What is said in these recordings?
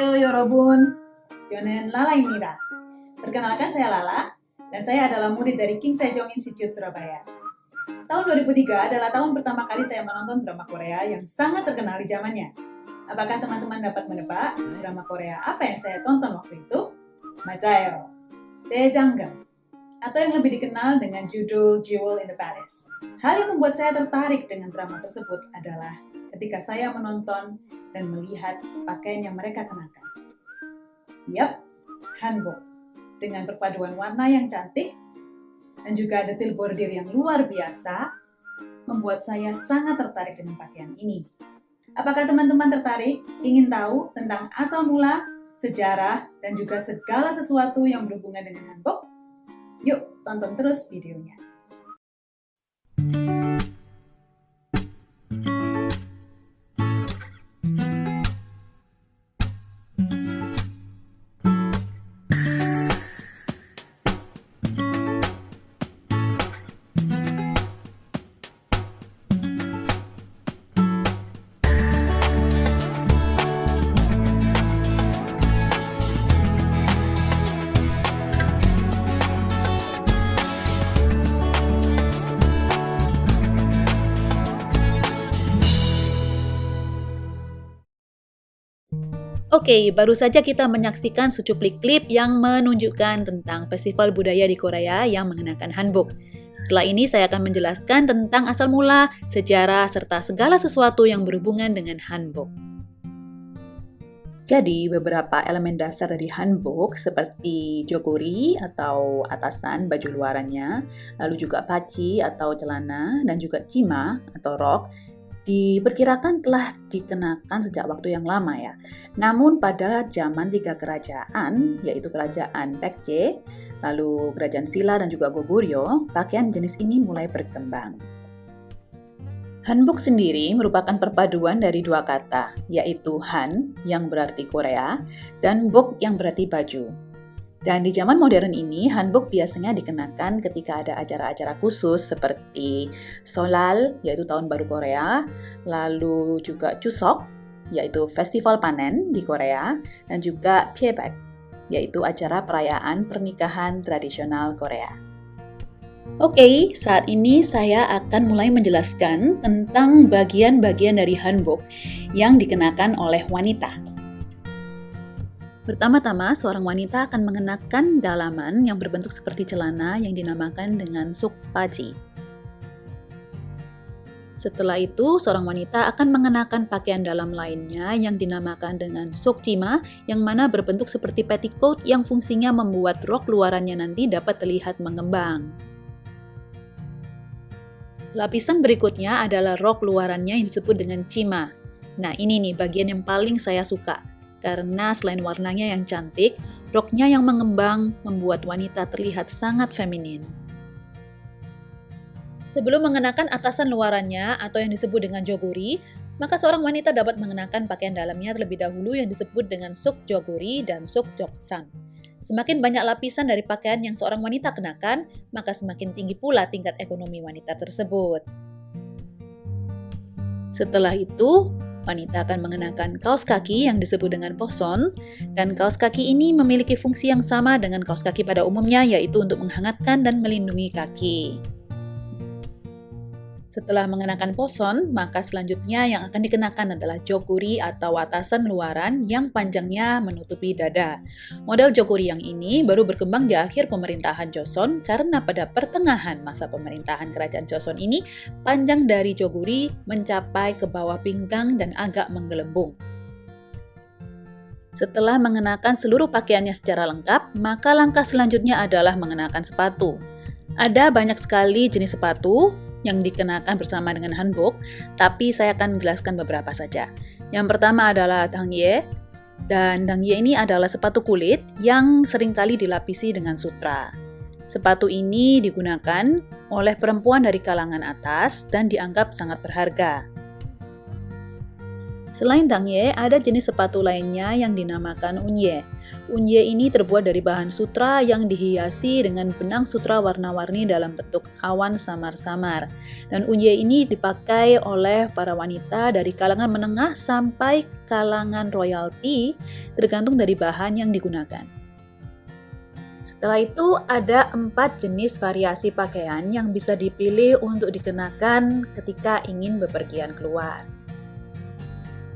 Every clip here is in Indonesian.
Annyeonghaseyo yorobun, 저는 라라입니다. Perkenalkan saya Lala, dan saya adalah murid dari Kim Sejong Institute Surabaya. Tahun 2003 adalah tahun pertama kali saya menonton drama Korea yang sangat terkenal di zamannya. Apakah teman-teman dapat menebak drama Korea apa yang saya tonton waktu itu? 맞아요, 대장금, atau yang lebih dikenal dengan judul Jewel in the Palace. Hal yang membuat saya tertarik dengan drama tersebut adalah ketika saya menonton dan melihat pakaian yang mereka kenakan. Yap, hanbok, dengan perpaduan warna yang cantik dan juga detail bordir yang luar biasa, membuat saya sangat tertarik dengan pakaian ini. Apakah teman-teman tertarik ingin tahu tentang asal mula, sejarah, dan juga segala sesuatu yang berhubungan dengan hanbok? Yuk, tonton terus videonya. Oke, baru saja kita menyaksikan secuplik klip yang menunjukkan tentang festival budaya di Korea yang mengenakan hanbok. Setelah ini saya akan menjelaskan tentang asal mula, sejarah, serta segala sesuatu yang berhubungan dengan hanbok. Jadi, beberapa elemen dasar dari hanbok seperti jogori atau atasan baju luarannya, lalu juga paci atau celana, dan juga chima atau rok, diperkirakan telah dikenakan sejak waktu yang lama ya. Namun pada zaman 3 kerajaan, yaitu kerajaan Baekje, lalu kerajaan Silla dan juga Goguryeo, pakaian jenis ini mulai berkembang. Hanbok sendiri merupakan perpaduan dari dua kata, yaitu han yang berarti Korea dan bok yang berarti baju. Dan di zaman modern ini, hanbok biasanya dikenakan ketika ada acara-acara khusus seperti Solal, yaitu Tahun Baru Korea, lalu juga Chuseok, yaitu Festival Panen di Korea, dan juga Pyebaek, yaitu acara perayaan pernikahan tradisional Korea. Oke, saat ini saya akan mulai menjelaskan tentang bagian-bagian dari hanbok yang dikenakan oleh wanita. Pertama-tama, seorang wanita akan mengenakan dalaman yang berbentuk seperti celana yang dinamakan dengan sukpaji. Setelah itu, seorang wanita akan mengenakan pakaian dalam lainnya yang dinamakan dengan sukjima, yang mana berbentuk seperti petticoat yang fungsinya membuat rok luarannya nanti dapat terlihat mengembang. Lapisan berikutnya adalah rok luarannya yang disebut dengan chima. Nah, ini nih bagian yang paling saya suka. Karena selain warnanya yang cantik, roknya yang mengembang membuat wanita terlihat sangat feminin. Sebelum mengenakan atasan luarannya atau yang disebut dengan jogori, maka seorang wanita dapat mengenakan pakaian dalamnya terlebih dahulu yang disebut dengan sukjogori dan sukjoksan. Semakin banyak lapisan dari pakaian yang seorang wanita kenakan, maka semakin tinggi pula tingkat ekonomi wanita tersebut. Setelah itu, wanita akan mengenakan kaos kaki yang disebut dengan poson, dan kaos kaki ini memiliki fungsi yang sama dengan kaos kaki pada umumnya, yaitu untuk menghangatkan dan melindungi kaki. Setelah mengenakan poson, maka selanjutnya yang akan dikenakan adalah jogori atau atasan luaran yang panjangnya menutupi dada. Model jogori yang ini baru berkembang di akhir pemerintahan Joseon karena pada pertengahan masa pemerintahan kerajaan Joseon ini, panjang dari jogori mencapai ke bawah pinggang dan agak menggelembung. Setelah mengenakan seluruh pakaiannya secara lengkap, maka langkah selanjutnya adalah mengenakan sepatu. Ada banyak sekali jenis sepatu yang dikenakan bersama dengan hanbok, tapi saya akan menjelaskan beberapa saja. Yang pertama adalah dangye, dan dangye ini adalah sepatu kulit yang seringkali dilapisi dengan sutra. Sepatu ini digunakan oleh perempuan dari kalangan atas dan dianggap sangat berharga. Selain tangye, ada jenis sepatu lainnya yang dinamakan unye. Unye ini terbuat dari bahan sutra yang dihiasi dengan benang sutra warna-warni dalam bentuk awan samar-samar. Dan unye ini dipakai oleh para wanita dari kalangan menengah sampai kalangan royalty, tergantung dari bahan yang digunakan. Setelah itu ada 4 jenis variasi pakaian yang bisa dipilih untuk dikenakan ketika ingin bepergian keluar.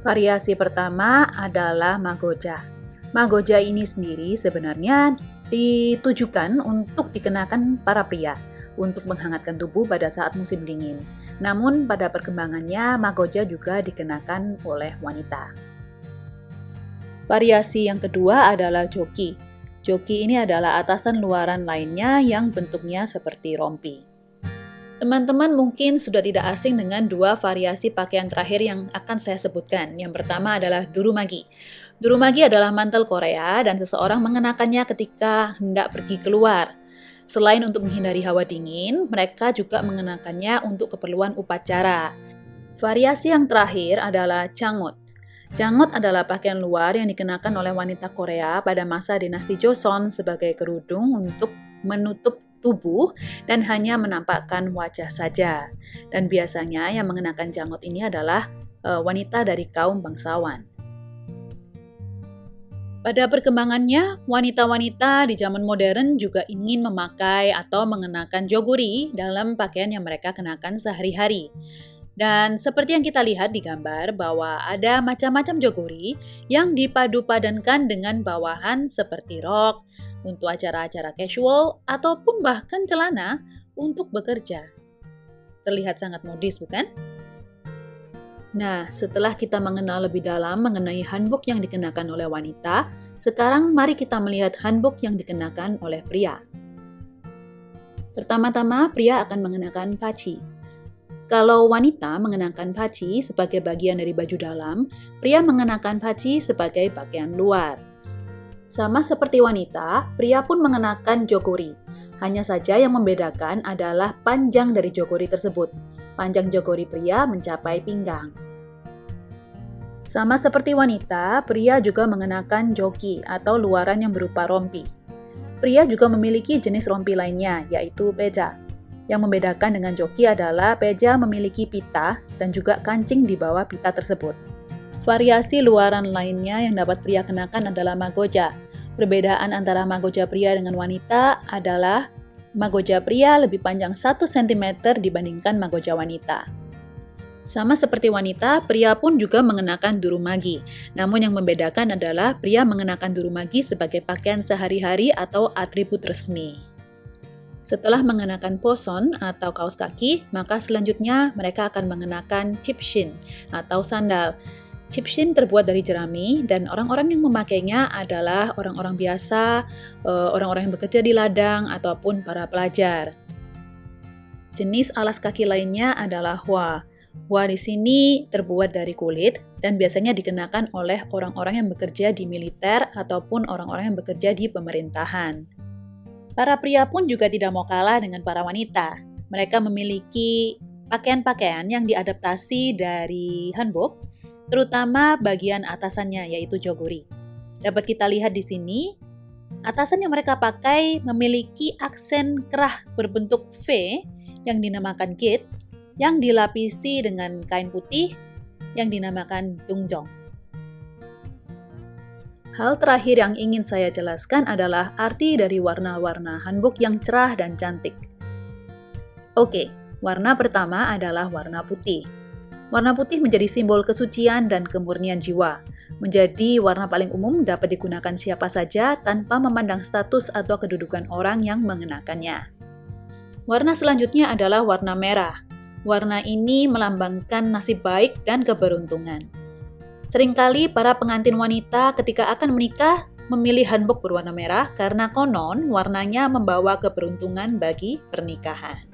Variasi pertama adalah magoja. Magoja ini sendiri sebenarnya ditujukan untuk dikenakan para pria untuk menghangatkan tubuh pada saat musim dingin. Namun pada perkembangannya magoja juga dikenakan oleh wanita. Variasi yang kedua adalah joki. Joki ini adalah atasan luaran lainnya yang bentuknya seperti rompi. Teman-teman mungkin sudah tidak asing dengan 2 variasi pakaian terakhir yang akan saya sebutkan. Yang pertama adalah durumagi. Durumagi adalah mantel Korea dan seseorang mengenakannya ketika hendak pergi keluar. Selain untuk menghindari hawa dingin, mereka juga mengenakannya untuk keperluan upacara. Variasi yang terakhir adalah changot. Changot adalah pakaian luar yang dikenakan oleh wanita Korea pada masa dinasti Joseon sebagai kerudung untuk menutup tubuh dan hanya menampakkan wajah saja. Dan biasanya yang mengenakan changot ini adalah wanita dari kaum bangsawan. Pada perkembangannya, wanita-wanita di zaman modern juga ingin memakai atau mengenakan joguri dalam pakaian yang mereka kenakan sehari-hari. Dan seperti yang kita lihat di gambar bahwa ada macam-macam joguri yang dipadu-padankan dengan bawahan seperti rok, untuk acara-acara casual, ataupun bahkan celana untuk bekerja. Terlihat sangat modis, bukan? Nah, setelah kita mengenal lebih dalam mengenai hanbok yang dikenakan oleh wanita, sekarang mari kita melihat hanbok yang dikenakan oleh pria. Pertama-tama, pria akan mengenakan paci. Kalau wanita mengenakan paci sebagai bagian dari baju dalam, pria mengenakan paci sebagai pakaian luar. Sama seperti wanita, pria pun mengenakan jogori. Hanya saja yang membedakan adalah panjang dari jogori tersebut. Panjang jogori pria mencapai pinggang. Sama seperti wanita, pria juga mengenakan joki atau luaran yang berupa rompi. Pria juga memiliki jenis rompi lainnya, yaitu peja. Yang membedakan dengan joki adalah peja memiliki pita dan juga kancing di bawah pita tersebut. Variasi luaran lainnya yang dapat pria kenakan adalah magoja. Perbedaan antara magoja pria dengan wanita adalah magoja pria lebih panjang 1 cm dibandingkan magoja wanita. Sama seperti wanita, pria pun juga mengenakan durumagi. Namun yang membedakan adalah pria mengenakan durumagi sebagai pakaian sehari-hari atau atribut resmi. Setelah mengenakan poson atau kaos kaki, maka selanjutnya mereka akan mengenakan chipshin atau sandal. Chipshin terbuat dari jerami dan orang-orang yang memakainya adalah orang-orang biasa, orang-orang yang bekerja di ladang ataupun para pelajar. Jenis alas kaki lainnya adalah hwa. Hwa di sini terbuat dari kulit dan biasanya dikenakan oleh orang-orang yang bekerja di militer ataupun orang-orang yang bekerja di pemerintahan. Para pria pun juga tidak mau kalah dengan para wanita. Mereka memiliki pakaian-pakaian yang diadaptasi dari hanbok, terutama bagian atasannya yaitu jogori. Dapat kita lihat di sini, atasan yang mereka pakai memiliki aksen kerah berbentuk V yang dinamakan git, yang dilapisi dengan kain putih yang dinamakan dungjong. Hal terakhir yang ingin saya jelaskan adalah arti dari warna-warna hanbok yang cerah dan cantik. Oke, warna pertama adalah warna putih. Warna putih menjadi simbol kesucian dan kemurnian jiwa. Menjadi warna paling umum dapat digunakan siapa saja tanpa memandang status atau kedudukan orang yang mengenakannya. Warna selanjutnya adalah warna merah. Warna ini melambangkan nasib baik dan keberuntungan. Seringkali para pengantin wanita ketika akan menikah memilih hanbok berwarna merah karena konon warnanya membawa keberuntungan bagi pernikahan.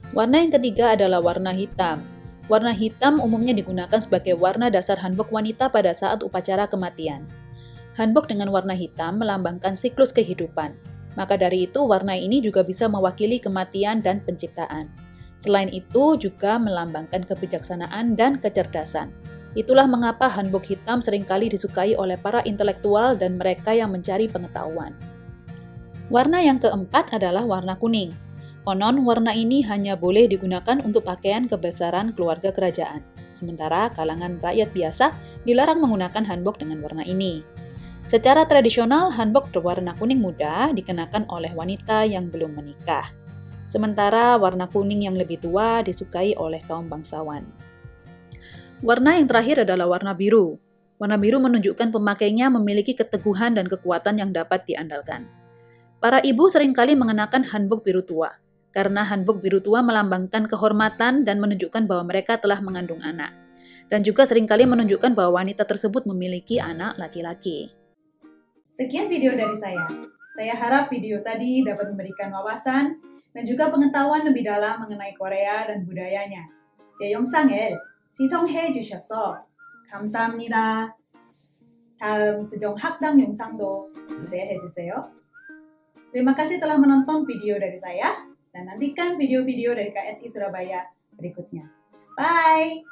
Warna yang ketiga adalah warna hitam. Warna hitam umumnya digunakan sebagai warna dasar hanbok wanita pada saat upacara kematian. Hanbok dengan warna hitam melambangkan siklus kehidupan. Maka dari itu warna ini juga bisa mewakili kematian dan penciptaan. Selain itu juga melambangkan kebijaksanaan dan kecerdasan. Itulah mengapa hanbok hitam seringkali disukai oleh para intelektual dan mereka yang mencari pengetahuan. Warna yang keempat adalah warna kuning. Konon, warna ini hanya boleh digunakan untuk pakaian kebesaran keluarga kerajaan. Sementara kalangan rakyat biasa dilarang menggunakan hanbok dengan warna ini. Secara tradisional, hanbok berwarna kuning muda dikenakan oleh wanita yang belum menikah. Sementara warna kuning yang lebih tua disukai oleh kaum bangsawan. Warna yang terakhir adalah warna biru. Warna biru menunjukkan pemakainya memiliki keteguhan dan kekuatan yang dapat diandalkan. Para ibu seringkali mengenakan hanbok biru tua, karena hanbok biru tua melambangkan kehormatan dan menunjukkan bahwa mereka telah mengandung anak. Dan juga seringkali menunjukkan bahwa wanita tersebut memiliki anak laki-laki. Sekian video dari saya. Saya harap video tadi dapat memberikan wawasan dan juga pengetahuan lebih dalam mengenai Korea dan budayanya. 제 영상을 시청해 주셔서 감사합니다. 다음 수정 학당 영상도 기대해 주세요. Terima kasih telah menonton video dari saya dan nantikan video-video dari KSI Surabaya berikutnya. Bye!